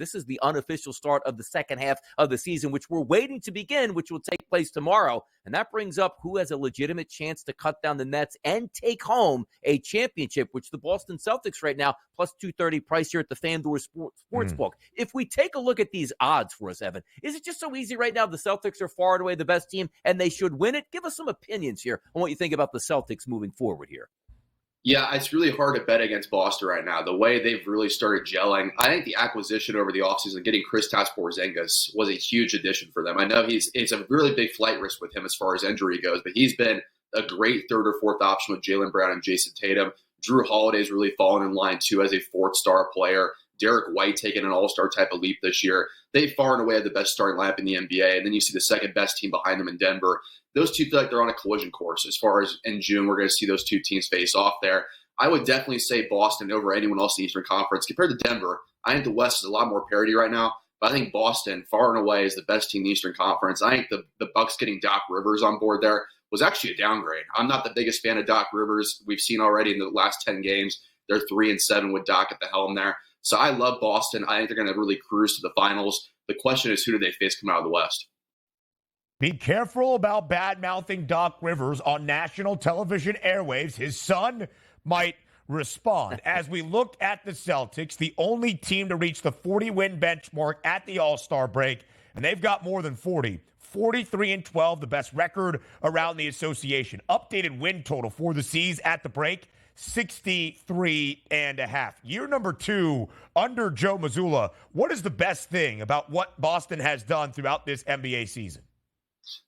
This is the unofficial start of the second half of the season, which we're waiting to begin, which will take place tomorrow. And that brings up who has a legitimate chance to cut down the nets and take home a championship, which the Boston Celtics right now, plus 230 price here at the FanDuel Sportsbook. If we take a look at these odds for us, Evan, is it just so easy right now? The Celtics are far and away the best team, and they should win it. Give us some opinions here on what you think about the Celtics moving forward here. Yeah, it's really hard to bet against Boston right now. The way they've really started gelling, I think the acquisition over the offseason, getting Kristaps Porzingis, was a huge addition for them. I know it's a really big flight risk with him as far as injury goes, but he's been a great third or fourth option with Jaylen Brown and Jayson Tatum. Drew Holiday's really fallen in line, too, as a fourth-star player. Derek White taking an all-star type of leap this year. They far and away have the best starting lineup in the NBA, and then you see the second best team behind them in Denver. Those two feel like they're on a collision course as far as in June we're going to see those two teams face off there. I would definitely say Boston over anyone else in the Eastern Conference. Compared to Denver, I think the West is a lot more parity right now, but I think Boston far and away is the best team in the Eastern Conference. I think the Bucks getting Doc Rivers on board there was actually a downgrade. I'm not the biggest fan of Doc Rivers. We've seen already in the last 10 games, they're 3-7 with Doc at the helm there. So I love Boston. I think they're going to really cruise to the finals. The question is, who do they face coming out of the West? Be careful about bad-mouthing Doc Rivers on national television airwaves. His son might respond. As we look at the Celtics, the only team to reach the 40-win benchmark at the All-Star break, and they've got more than 40. 43-12, the best record around the association. Updated win total for the C's at the break, 63.5. Year number 2 under Joe Mazzulla. What is the best thing about what Boston has done throughout this NBA season?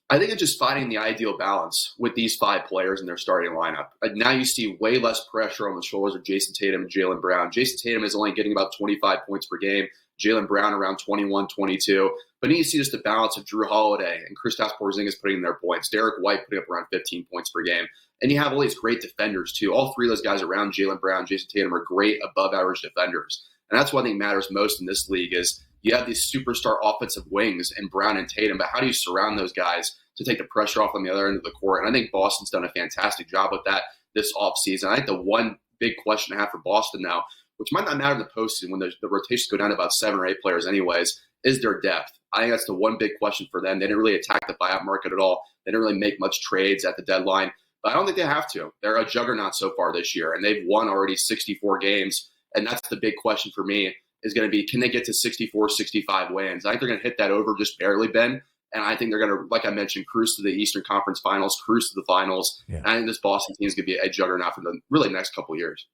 I think it's just finding the ideal balance with these 5 players in their starting lineup. Now you see way less pressure on the shoulders of Jayson Tatum and Jaylen Brown. Jayson Tatum is only getting about 25 points per game. Jaylen Brown around 21, 22. But then you see just the balance of Drew Holiday and Kristaps Porzingis putting in their points. Derek White putting up around 15 points per game. And you have all these great defenders, too. All 3 of those guys around Jaylen Brown, Jayson Tatum are great above-average defenders. And that's what I think matters most in this league is you have these superstar offensive wings in Brown and Tatum, but how do you surround those guys to take the pressure off on the other end of the court? And I think Boston's done a fantastic job with that this offseason. I think the one big question I have for Boston now, which might not matter in the postseason when the rotations go down to about 7 or 8 players anyways, is their depth. I think that's the one big question for them. They didn't really attack the buyout market at all. They didn't really make much trades at the deadline. But I don't think they have to. They're a juggernaut so far this year, and they've won already 64 games. And that's the big question for me is going to be, can they get to 64, 65 wins? I think they're going to hit that over just barely, Ben. And I think they're going to, like I mentioned, cruise to the Eastern Conference Finals, cruise to the finals. Yeah. And I think this Boston team is going to be a juggernaut for the really next couple of years.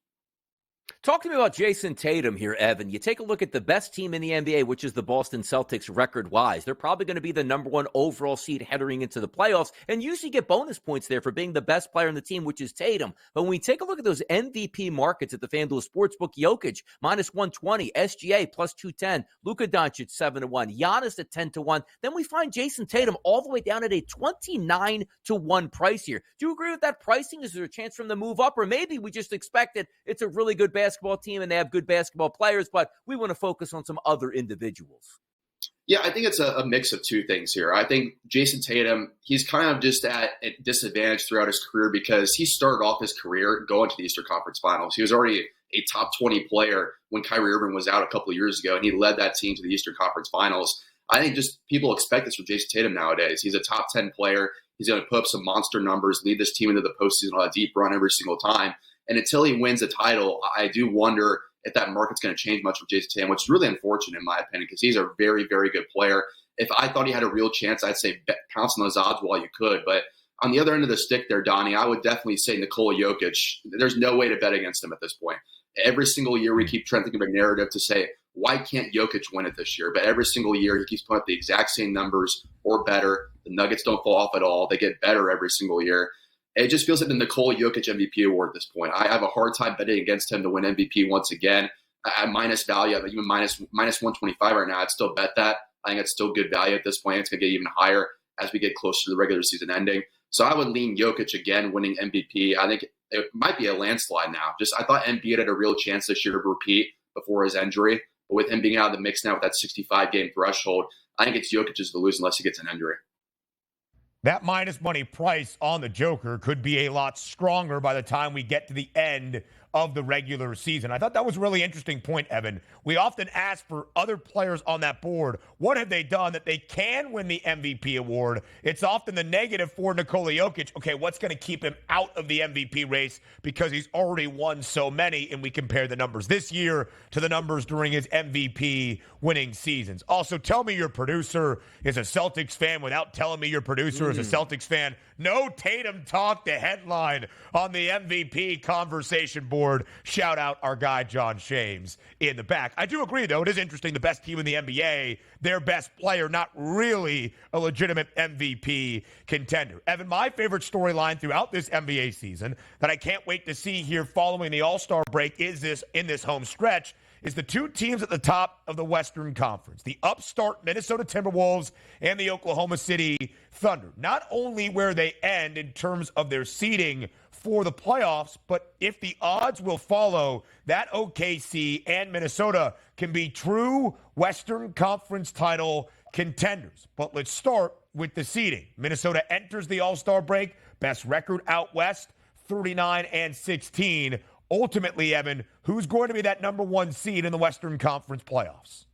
Talk to me about Jayson Tatum here, Evan. You take a look at the best team in the NBA, which is the Boston Celtics record-wise. They're probably going to be the number 1 overall seed heading into the playoffs, and usually get bonus points there for being the best player on the team, which is Tatum. But when we take a look at those MVP markets at the FanDuel Sportsbook, Jokic, minus 120, SGA, plus 210, Luka Doncic, 7-1, Giannis at 10-1. Then we find Jayson Tatum all the way down at a 29-1 price here. Do you agree with that pricing? Is there a chance for them to move up? Or maybe we just expected it's a really good basketball team and they have good basketball players, but we want to focus on some other individuals. Yeah, I think it's a mix of 2 things here. I think Jayson Tatum, he's kind of just at a disadvantage throughout his career because he started off his career going to the Eastern Conference Finals. He was already a top 20 player when Kyrie Irving was out a couple of years ago, and he led that team to the Eastern Conference Finals. I think just people expect this from Jayson Tatum nowadays. He's a top 10 player. He's going to put up some monster numbers, lead this team into the postseason on a deep run every single time. And until he wins a title, I do wonder if that market's going to change much for Jayson Tatum, which is really unfortunate in my opinion because he's a very, very good player. If I thought he had a real chance, I'd say pounce on those odds while you could. But on the other end of the stick there, Donnie, I would definitely say Nikola Jokic. There's no way to bet against him at this point. Every single year we keep trying to think of a narrative to say, why can't Jokic win it this year? But every single year he keeps putting up the exact same numbers or better. The Nuggets don't fall off at all. They get better every single year. It just feels like the Nikola Jokic MVP award at this point. I have a hard time betting against him to win MVP once again. At minus value, even minus 125 right now, I'd still bet that. I think it's still good value at this point. It's going to get even higher as we get closer to the regular season ending. So I would lean Jokic again winning MVP. I think it might be a landslide now. I thought Embiid had a real chance this year to repeat before his injury. But with him being out of the mix now with that 65-game threshold, I think it's Jokic's to lose unless he gets an injury. That minus money price on the Joker could be a lot stronger by the time we get to the end of the regular season. I thought that was a really interesting point, Evan. We often ask for other players on that board, what have they done that they can win the MVP award? It's often the negative for Nikola Jokic. Okay, what's going to keep him out of the MVP race because he's already won so many, and we compare the numbers this year to the numbers during his MVP winning seasons. Also, tell me your producer is a Celtics fan without telling me your producer is a Celtics fan. No Tatum talk, the headline on the MVP conversation board. Shout out our guy John Shames in the back. I do agree, though. It is interesting. The best team in the NBA, their best player, not really a legitimate MVP contender. Evan, my favorite storyline throughout this NBA season that I can't wait to see here following the All-Star break is this home stretch is the two teams at the top of the Western Conference, the upstart Minnesota Timberwolves and the Oklahoma City Thunder. Not only where they end in terms of their seeding for the playoffs, but if the odds will follow, that OKC and Minnesota can be true Western Conference title contenders. But let's start with the seeding. Minnesota enters the All-Star break, best record out west, 39-16. Ultimately, Evan, who's going to be that number one seed in the Western Conference playoffs?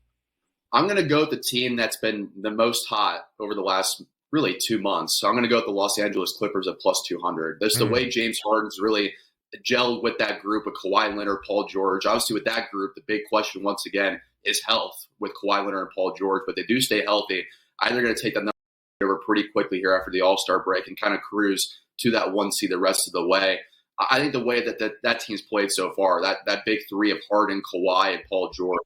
I'm going to go with the team that's been the most hot over the last really 2 months. So I'm going to go with the Los Angeles Clippers at plus 200. That's the way James Harden's really gelled with that group with Kawhi Leonard, Paul George. Obviously, with that group, the big question once again is health with Kawhi Leonard and Paul George. But they do stay healthy. Either going to take that number over pretty quickly here after the All-Star break and kind of cruise to that one seed the rest of the way. I think the way that team's played so far, that big three of Harden, Kawhi, and Paul George,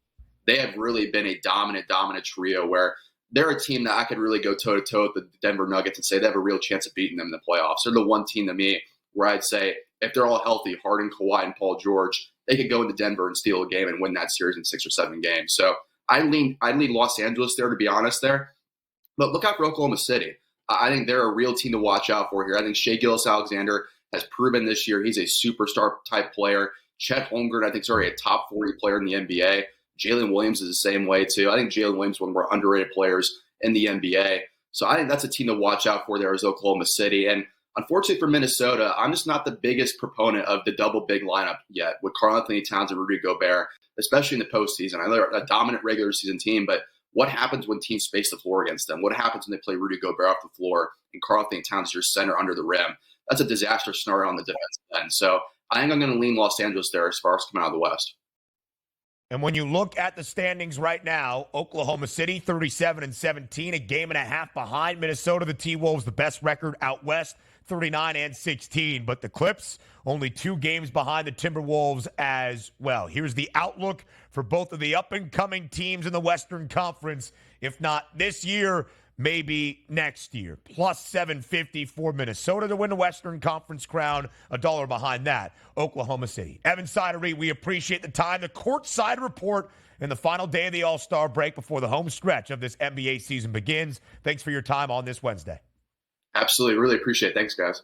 they have really been a dominant trio where they're a team that I could really go toe-to-toe with the Denver Nuggets and say they have a real chance of beating them in the playoffs. They're the one team to me where I'd say if they're all healthy, Harden, Kawhi, and Paul George, they could go into Denver and steal a game and win that series in 6 or 7 games. So I'd lean Los Angeles there, to be honest there. But look out for Oklahoma City. I think they're a real team to watch out for here. I think Shai Gilgeous-Alexander has proven this year he's a superstar type player. Chet Holmgren, I think, is already a top 40 player in the NBA. Jalen Williams is the same way, too. I think Jalen Williams is one of the more underrated players in the NBA. So I think that's a team to watch out for there is Oklahoma City. And unfortunately for Minnesota, I'm just not the biggest proponent of the double big lineup yet with Karl-Anthony Towns and Rudy Gobert, especially in the postseason. I know they're a dominant regular season team, but what happens when teams space the floor against them? What happens when they play Rudy Gobert off the floor and Karl-Anthony Towns is your center under the rim? That's a disastrous scenario on the defensive end. So I think I'm going to lean Los Angeles there as far as coming out of the West. And when you look at the standings right now, Oklahoma City 37-17, a game and a half behind Minnesota. The T-Wolves, the best record out west, 39-16. But the Clips, only 2 games behind the Timberwolves as well. Here's the outlook for both of the up-and-coming teams in the Western Conference. If not this year, maybe next year. Plus 750 for Minnesota to win the Western Conference crown. $1 behind that, Oklahoma City. Evan Sidery, we appreciate the time. The courtside report in the final day of the All-Star break before the home stretch of this NBA season begins. Thanks for your time on this Wednesday. Absolutely. Really appreciate it. Thanks, guys.